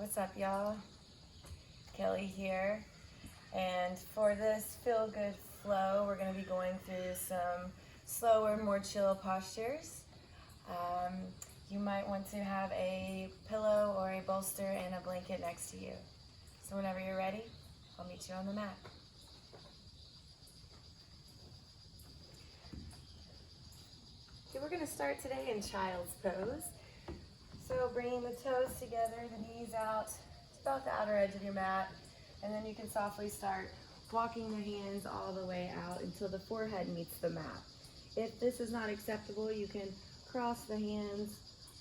What's up, y'all? Kelly here. And for this feel good flow, we're going to be going through some slower, more chill postures. You might want to have a pillow or a bolster and a blanket next to you. So whenever you're ready, I'll meet you on the mat. Okay, we're going to start today in child's pose. So bringing the toes together, the knees out, just about the outer edge of your mat, and then you can softly start walking the hands all the way out until the forehead meets the mat. If this is not acceptable, you can cross the hands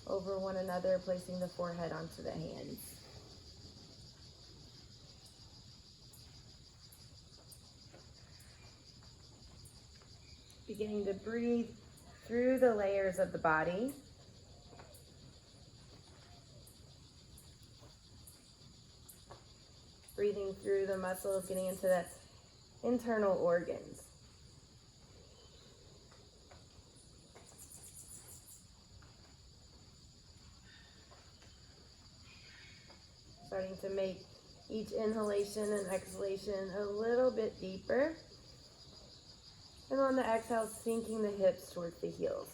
over one another, placing the forehead onto the hands. Beginning to breathe through the layers of the body. Breathing through the muscles, getting into the internal organs. Starting to make each inhalation and exhalation a little bit deeper. And on the exhale, sinking the hips towards the heels.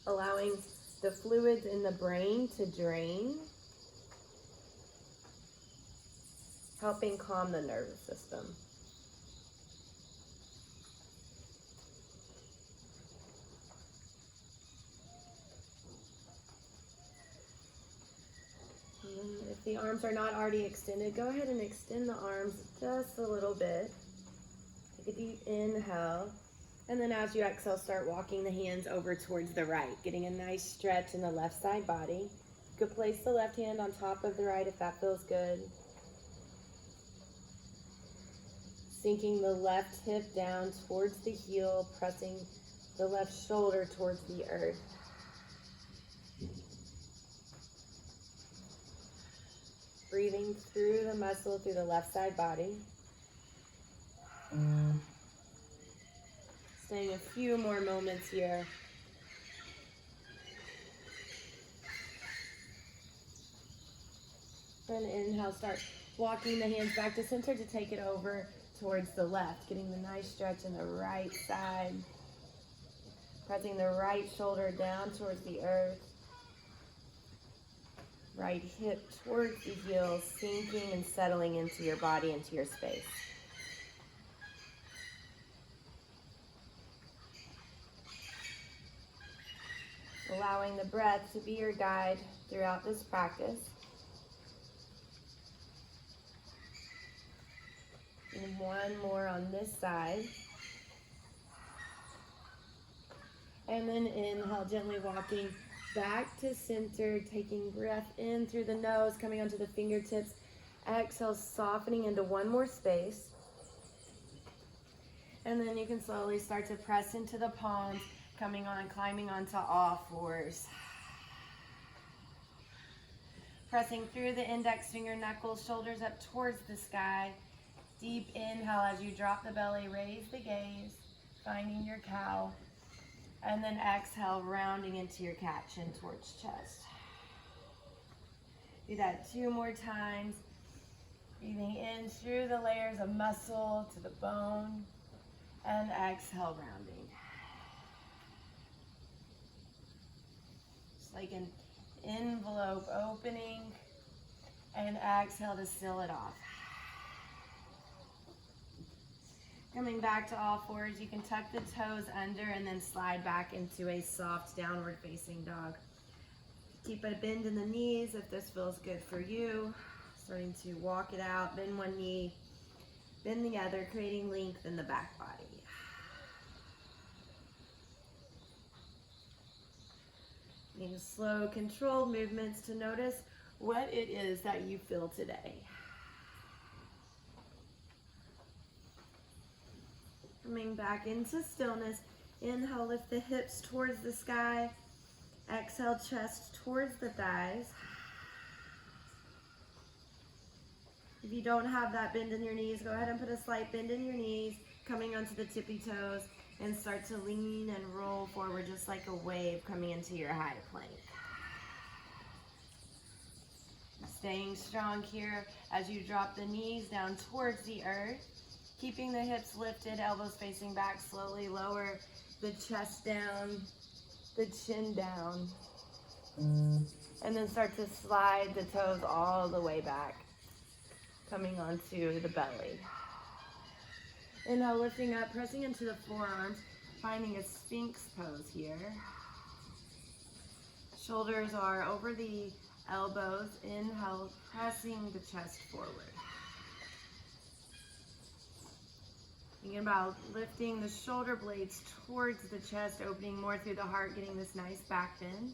Allowing the fluids in the brain to drain, helping calm the nervous system. And if the arms are not already extended, go ahead and extend the arms just a little bit. Take a deep inhale. And then as you exhale, start walking the hands over towards the right, getting a nice stretch in the left side body. You could place the left hand on top of the right if that feels good. Sinking the left hip down towards the heel, pressing the left shoulder towards the earth. Breathing through the muscle through the left side body. Staying a few more moments here. And inhale, start walking the hands back to center to take it over towards the left, getting the nice stretch in the right side. Pressing the right shoulder down towards the earth. Right hip towards the heels, sinking and settling into your body, into your space. Allowing the breath to be your guide throughout this practice. And one more on this side. And then inhale, gently walking back to center, taking breath in through the nose, coming onto the fingertips. Exhale, softening into one more space. And then you can slowly start to press into the palms, coming on, climbing onto all fours. Pressing through the index finger knuckles, shoulders up towards the sky. Deep inhale as you drop the belly, raise the gaze, finding your cow. And then exhale, rounding into your cat, chin towards chest. Do that 2 more times. Breathing in through the layers of muscle to the bone. And exhale, rounding. Just like an envelope opening. And exhale to seal it off. Coming back to all fours, you can tuck the toes under and then slide back into a soft downward facing dog. Keep a bend in the knees if this feels good for you. Starting to walk it out, bend one knee, bend the other, creating length in the back body. Making slow, controlled movements to notice what it is that you feel today. Coming back into stillness. Inhale, lift the hips towards the sky. Exhale, chest towards the thighs. If you don't have that bend in your knees, go ahead and put a slight bend in your knees, coming onto the tippy toes, and start to lean and roll forward forward just like a wave coming into your high plank. Staying strong here as you drop the knees down towards the earth, keeping the hips lifted, elbows facing back, slowly lower the chest down, the chin down, and then start to slide the toes all the way back, coming onto the belly. Inhale, lifting up, pressing into the forearms, finding a Sphinx pose here. Shoulders are over the elbows. Inhale, pressing the chest forward. Thinking about lifting the shoulder blades towards the chest, opening more through the heart, getting this nice back bend.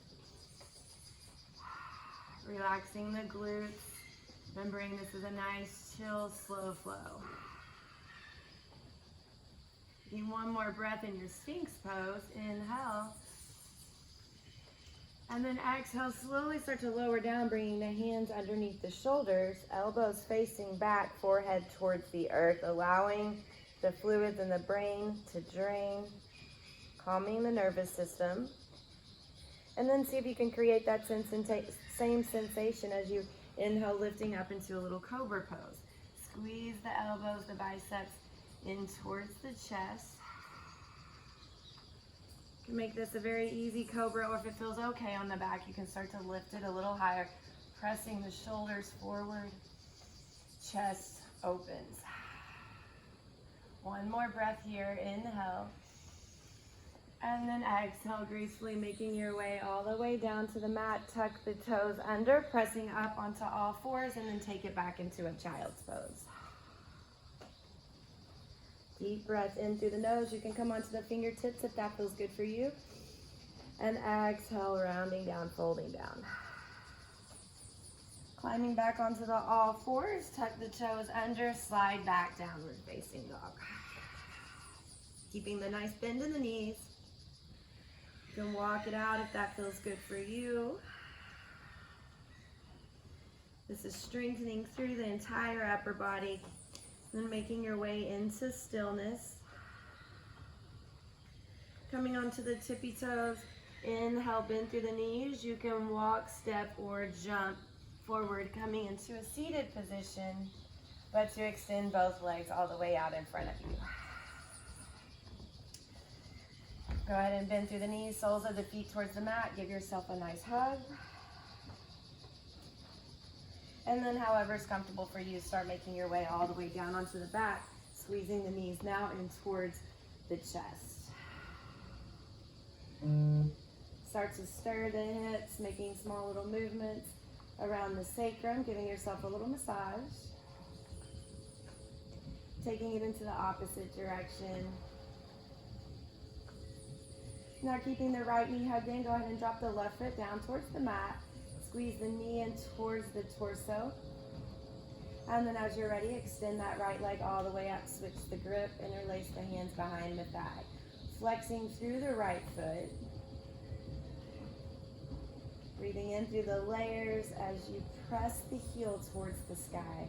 Relaxing the glutes, remembering this is a nice, chill, slow flow. Taking one more breath in your Sphinx pose. Inhale. And then exhale, slowly start to lower down, bringing the hands underneath the shoulders, elbows facing back, forehead towards the earth, allowing the fluids in the brain to drain, calming the nervous system. And then see if you can create that same sensation as you inhale, lifting up into a little cobra pose. Squeeze the elbows, the biceps in towards the chest. You can make this a very easy cobra, or if it feels okay on the back, you can start to lift it a little higher, pressing the shoulders forward, chest opens. One more breath here, inhale. And then exhale, gracefully making your way all the way down to the mat. Tuck the toes under, pressing up onto all fours, and then take it back into a child's pose. Deep breath in through the nose. You can come onto the fingertips if that feels good for you. And exhale, rounding down, folding down. Climbing back onto the all fours, tuck the toes under, slide back, downward facing dog. Keeping the nice bend in the knees. You can walk it out if that feels good for you. This is strengthening through the entire upper body. Then making your way into stillness. Coming onto the tippy toes. Inhale, bend through the knees. You can walk, step, or jump forward, coming into a seated position, but to extend both legs all the way out in front of you. Go ahead and bend through the knees, soles of the feet towards the mat. Give yourself a nice hug. And then however is comfortable for you, start making your way all the way down onto the back, squeezing the knees now in towards the chest. Start to stir the hips, making small little movements around the sacrum, giving yourself a little massage. Taking it into the opposite direction. Now keeping the right knee hugged in, go ahead and drop the left foot down towards the mat. Squeeze the knee in towards the torso. And then as you're ready, extend that right leg all the way up, switch the grip, interlace the hands behind the thigh. Flexing through the right foot. Breathing in through the layers as you press the heel towards the sky.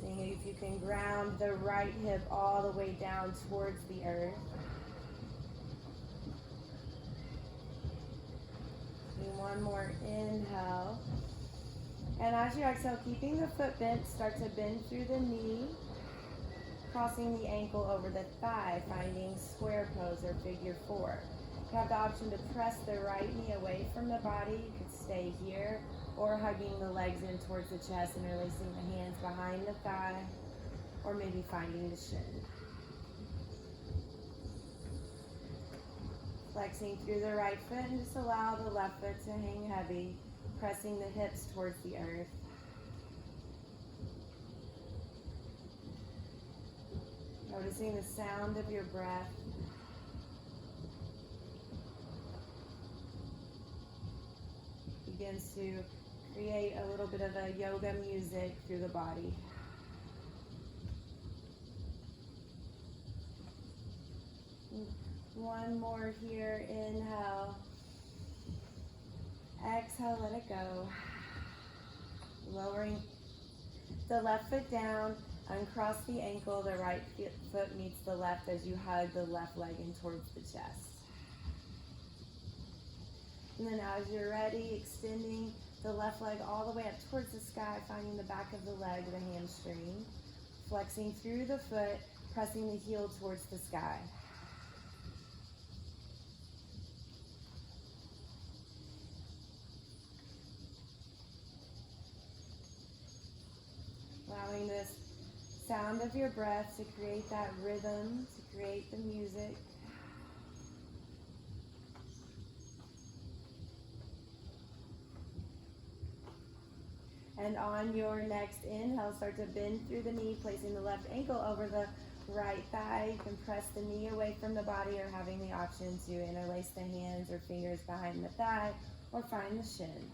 Seeing if you can ground the right hip all the way down towards the earth. One more inhale. And as you exhale, keeping the foot bent, start to bend through the knee, crossing the ankle over the thigh, finding square pose or figure four. You have the option to press the right knee away from the body. You could stay here, or hugging the legs in towards the chest and releasing the hands behind the thigh, or maybe finding the shin. Flexing through the right foot, and just allow the left foot to hang heavy, pressing the hips towards the earth. Noticing the sound of your breath. Begins to create a little bit of a yoga music through the body. One more here, inhale. Exhale, let it go. Lowering the left foot down, Uncross the ankle, the right foot meets the left as you hug the left leg in towards the chest. And then as you're ready, extending the left leg all the way up towards the sky, finding the back of the leg, the hamstring, flexing through the foot, pressing the heel towards the sky. Allowing this sound of your breath to create that rhythm, to create the music. And on your next inhale, start to bend through the knee, placing the left ankle over the right thigh. You can press the knee away from the body or having the option to interlace the hands or fingers behind the thigh or find the shin.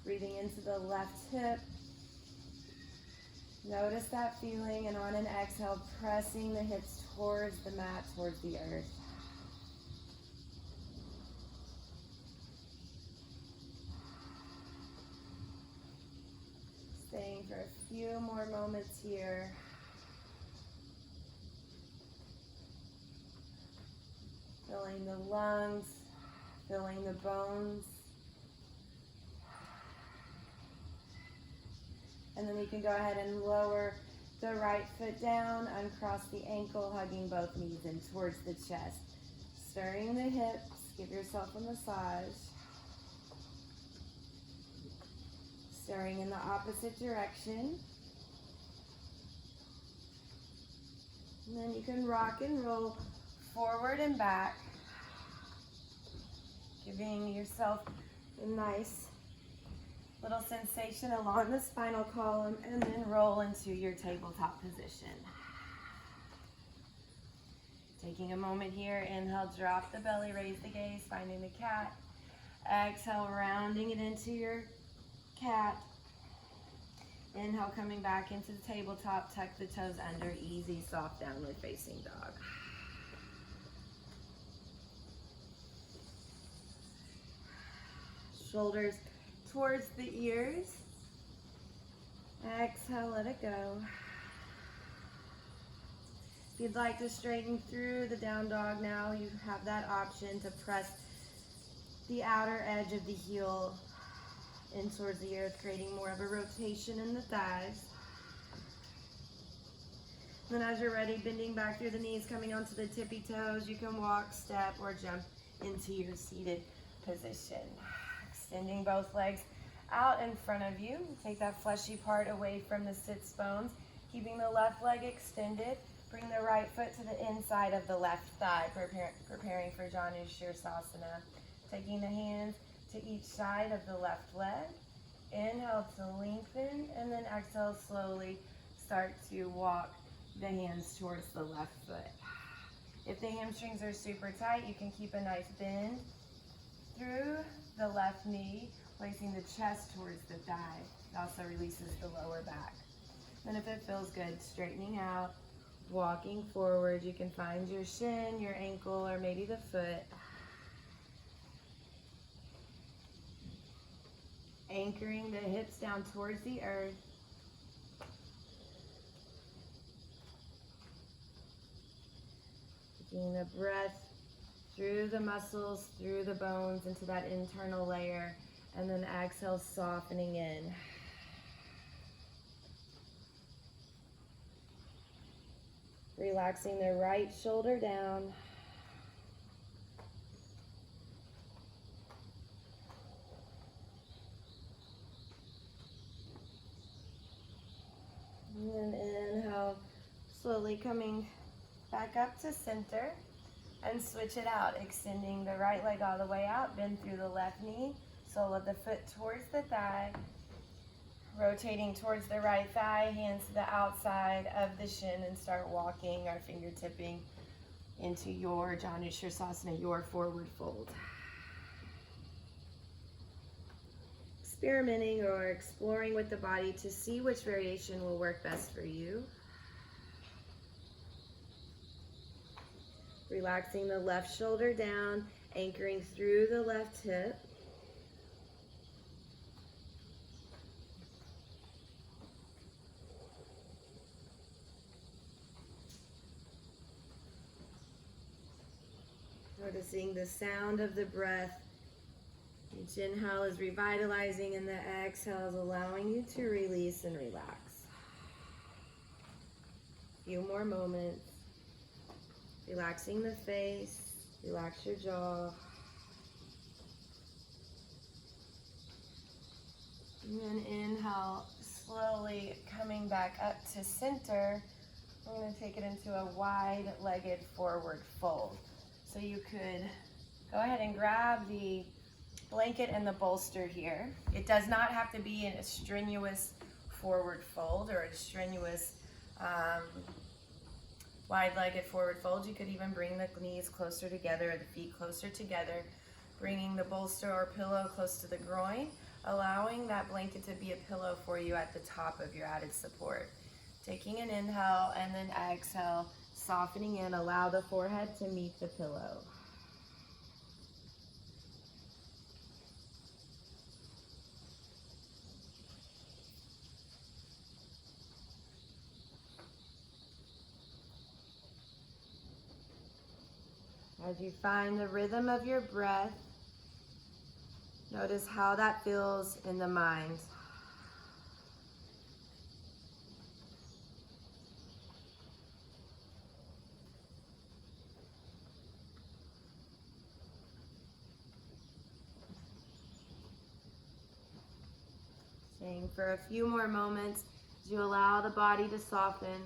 Breathing into the left hip. Notice that feeling, and on an exhale, pressing the hips towards the mat, towards the earth. Staying for a few more moments here. Filling the lungs, filling the bones. And then you can go ahead and lower the right foot down, uncross the ankle, hugging both knees in towards the chest. Stirring the hips, give yourself a massage. Stirring in the opposite direction. And then you can rock and roll forward and back, giving yourself a nice little sensation along the spinal column, and then roll into your tabletop position. Taking a moment here, inhale, drop the belly, raise the gaze, finding the cat. Exhale, rounding it into your cat. Inhale, coming back into the tabletop, tuck the toes under, easy, soft downward facing dog. Shoulders towards the ears. Exhale, let it go. If you'd like to straighten through the down dog now, you have that option to press the outer edge of the heel in towards the earth, creating more of a rotation in the thighs. Then as you're ready, bending back through the knees, coming onto the tippy toes, you can walk, step, or jump into your seated position. Extending both legs out in front of you. Take that fleshy part away from the sits bones, keeping the left leg extended. Bring the right foot to the inside of the left thigh, preparing for Janu Shirsasana. Taking the hands to each side of the left leg. Inhale to lengthen, and then exhale, slowly start to walk the hands towards the left foot. If the hamstrings are super tight, you can keep a nice bend through the left knee, placing the chest towards the thigh. It also releases the lower back. Then if it feels good, straightening out, walking forward. You can find your shin, your ankle, or maybe the foot. Anchoring the hips down towards the earth. Taking a breath through the muscles, through the bones, into that internal layer, and then exhale, softening in. Relaxing the right shoulder down. And then inhale, slowly coming back up to center, and switch it out, extending the right leg all the way out, bend through the left knee, sole of the foot towards the thigh, rotating towards the right thigh, hands to the outside of the shin, and start walking or fingertipping into your Janu Shirsasana, your forward fold. Experimenting or exploring with the body to see which variation will work best for you. Relaxing the left shoulder down, anchoring through the left hip. Noticing the sound of the breath. Each inhale is revitalizing and the exhale is allowing you to release and relax. A few more moments. Relaxing the face, relax your jaw. And then inhale, slowly coming back up to center. I'm going to take it into a wide-legged forward fold. So you could go ahead and grab the blanket and the bolster here. It does not have to be in a strenuous forward fold or a strenuous wide-legged forward fold. You could even bring the knees closer together or the feet closer together, bringing the bolster or pillow close to the groin, allowing that blanket to be a pillow for you at the top of your added support. Taking an inhale and then exhale, softening in, allow the forehead to meet the pillow. As you find the rhythm of your breath, notice how that feels in the mind. Staying for a few more moments as you allow the body to soften.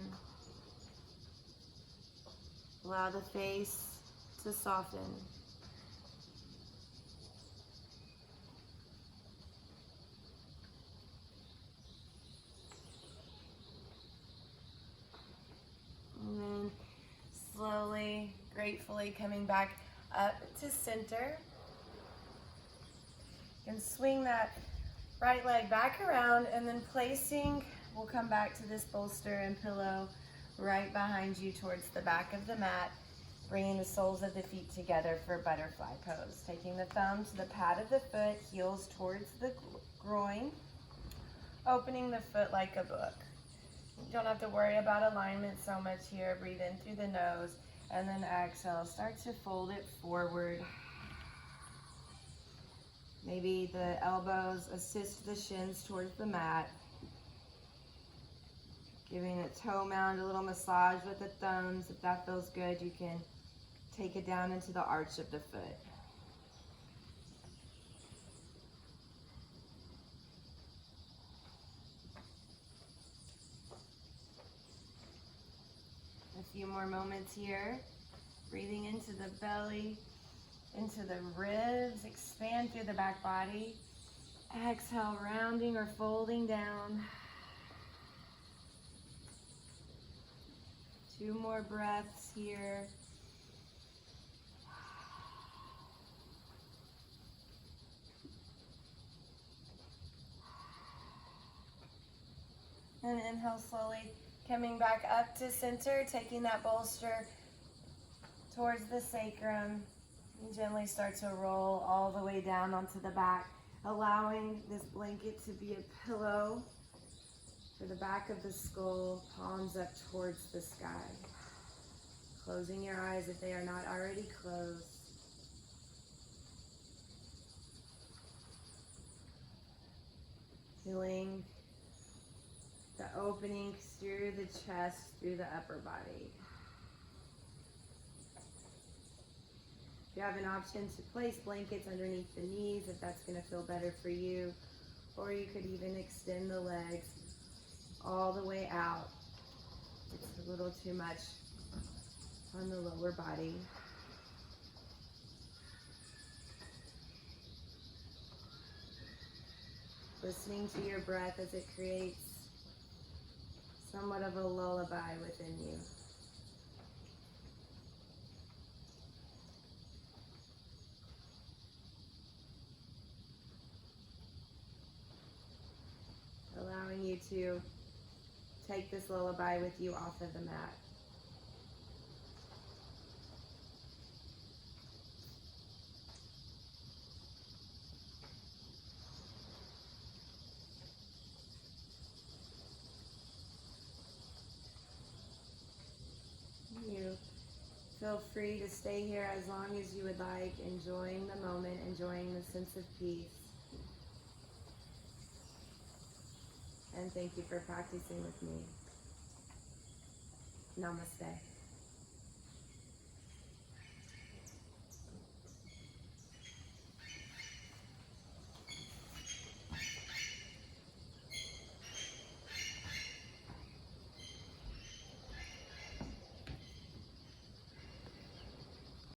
Allow the face to soften. And then slowly, gratefully coming back up to center. You can swing that right leg back around and then placing, we'll come back to this bolster and pillow right behind you towards the back of the mat, bringing the soles of the feet together for butterfly pose. Taking the thumb to the pad of the foot, heels towards the groin, opening the foot like a book. You don't have to worry about alignment so much here. Breathe in through the nose and then exhale. Start to fold it forward. Maybe the elbows assist the shins towards the mat. Giving a toe mound a little massage with the thumbs. If that feels good, you can take it down into the arch of the foot. A few more moments here. Breathing into the belly, into the ribs, expand through the back body. Exhale, rounding or folding down. 2 more breaths here. And inhale slowly, coming back up to center, taking that bolster towards the sacrum. And gently start to roll all the way down onto the back, allowing this blanket to be a pillow for the back of the skull, palms up towards the sky. Closing your eyes if they are not already closed. Feeling the opening through the chest, through the upper body. If you have an option to place blankets underneath the knees, if that's going to feel better for you, or you could even extend the legs all the way out. It's a little too much on the lower body. Listening to your breath as it creates somewhat of a lullaby within you. Allowing you to take this lullaby with you off of the mat. You Feel free to stay here as long as you would like, enjoying the moment, enjoying the sense of peace. And thank you for practicing with me. Namaste.